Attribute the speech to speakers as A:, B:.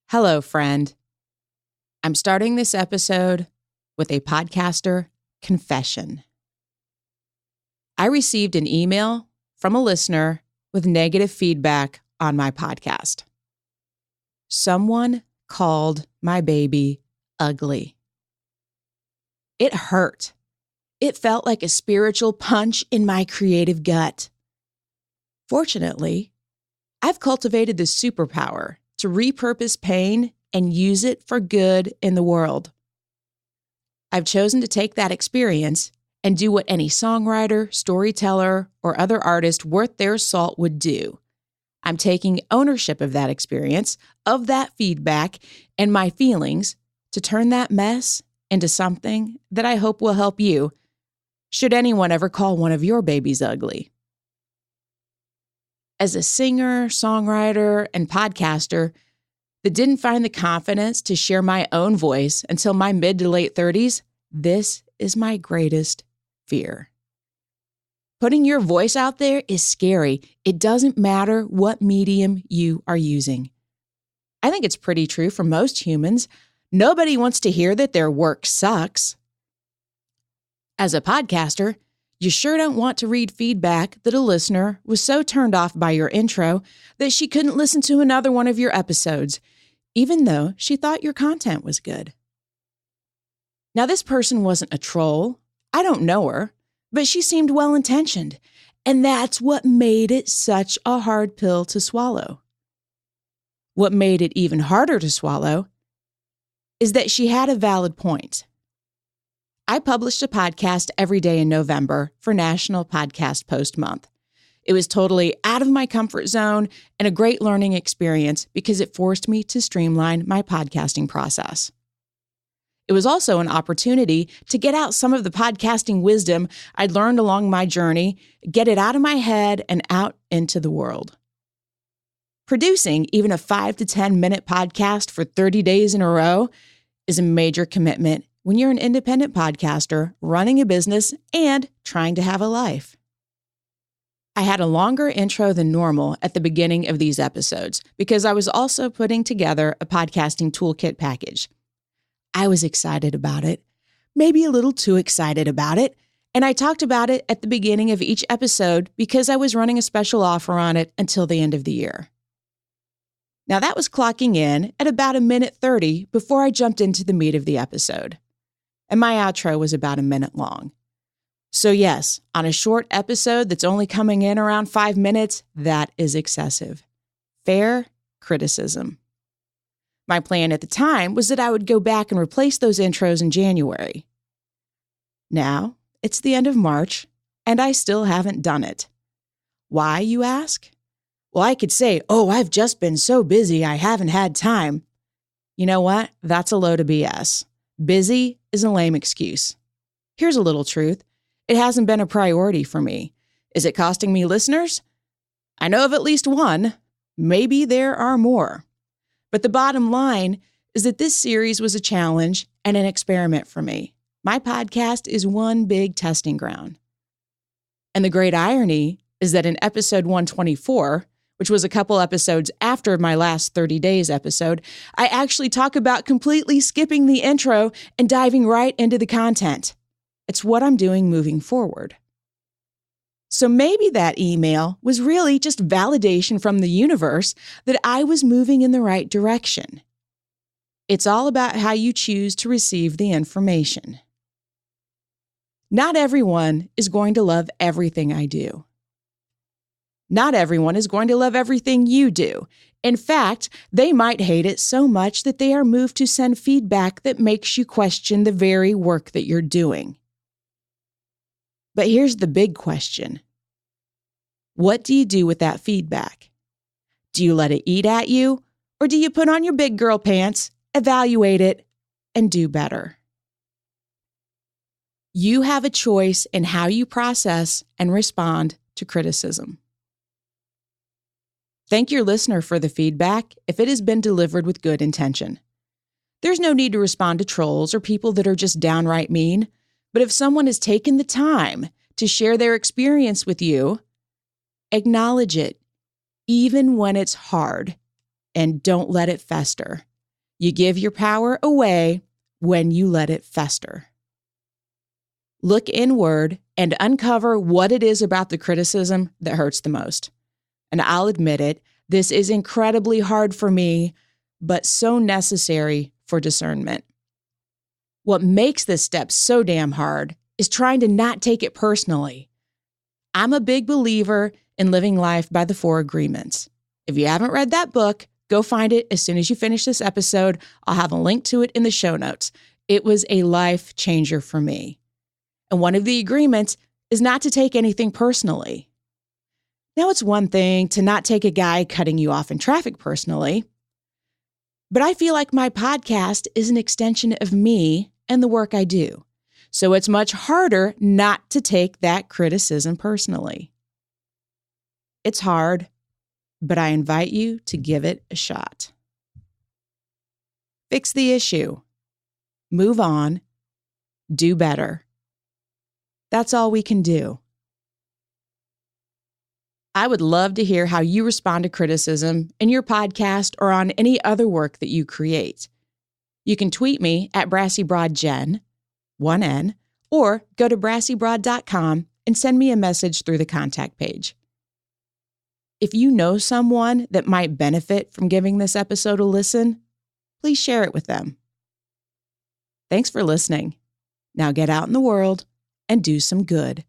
A: Hello, friend. I'm starting this episode with a podcaster confession. I received an email from a listener with negative feedback on my podcast. Someone called my baby ugly. It hurt. It felt like a spiritual punch in my creative gut. Fortunately, I've cultivated the superpower to repurpose pain and use it for good in the world. I've chosen to take that experience and do what any songwriter, storyteller, or other artist worth their salt would do. I'm taking ownership of that experience, of that feedback, and my feelings to turn that mess into something that I hope will help you, should anyone ever call one of your babies ugly. As a singer, songwriter, and podcaster that didn't find the confidence to share my own voice until my mid to late 30s, this is my greatest fear. Putting your voice out there is scary. It doesn't matter what medium you are using. I think it's pretty true for most humans. Nobody wants to hear that their work sucks. As a podcaster, you sure don't want to read feedback that a listener was so turned off by your intro that she couldn't listen to another one of your episodes, even though she thought your content was good. Now, this person wasn't a troll. I don't know her, but she seemed well-intentioned, and that's what made it such a hard pill to swallow. What made it even harder to swallow is that she had a valid point. I published a podcast every day in November for National Podcast Post Month. It was totally out of my comfort zone and a great learning experience because it forced me to streamline my podcasting process. It was also an opportunity to get out some of the podcasting wisdom I'd learned along my journey, get it out of my head and out into the world. Producing even a 5 to 10 minute podcast for 30 days in a row is a major commitment when you're an independent podcaster running a business and trying to have a life. I had a longer intro than normal at the beginning of these episodes because I was also putting together a podcasting toolkit package. I was excited about it, maybe a little too excited about it, and I talked about it at the beginning of each episode because I was running a special offer on it until the end of the year. Now that was clocking in at about 1:30 before I jumped into the meat of the episode. And my outro was about 1 minute long. So yes, on a short episode that's only coming in around 5 minutes, that is excessive. Fair criticism. My plan at the time was that I would go back and replace those intros in January. Now, it's the end of March, and I still haven't done it. Why, you ask? Well, I could say, I've just been so busy, I haven't had time. You know what? That's a load of BS. Busy is a lame excuse. Here's a little truth. It hasn't been a priority for me. Is it costing me listeners? I know of at least one. Maybe there are more. But the bottom line is that this series was a challenge and an experiment for me. My podcast is one big testing ground. And the great irony is that in episode 124, which was a couple episodes after my last 30 days episode, I actually talk about completely skipping the intro and diving right into the content. It's what I'm doing moving forward. So maybe that email was really just validation from the universe that I was moving in the right direction. It's all about how you choose to receive the information. Not everyone is going to love everything I do. Not everyone is going to love everything you do. In fact, they might hate it so much that they are moved to send feedback that makes you question the very work that you're doing. But here's the big question. What do you do with that feedback? Do you let it eat at you, or do you put on your big girl pants, evaluate it, and do better? You have a choice in how you process and respond to criticism. Thank your listener for the feedback if it has been delivered with good intention. There's no need to respond to trolls or people that are just downright mean, but if someone has taken the time to share their experience with you, acknowledge it, even when it's hard, and don't let it fester. You give your power away when you let it fester. Look inward and uncover what it is about the criticism that hurts the most. And I'll admit it, this is incredibly hard for me, but so necessary for discernment. What makes this step so damn hard is trying to not take it personally. I'm a big believer in living life by the 4 agreements. If you haven't read that book, go find it as soon as you finish this episode. I'll have a link to it in the show notes. It was a life changer for me. And one of the agreements is not to take anything personally. Now, it's one thing to not take a guy cutting you off in traffic personally, but I feel like my podcast is an extension of me and the work I do. So it's much harder not to take that criticism personally. It's hard, but I invite you to give it a shot. Fix the issue. Move on. Do better. That's all we can do. I would love to hear how you respond to criticism in your podcast or on any other work that you create. You can tweet me at BrassyBroadJen, 1N, or go to brassybroad.com and send me a message through the contact page. If you know someone that might benefit from giving this episode a listen, please share it with them. Thanks for listening. Now get out in the world and do some good.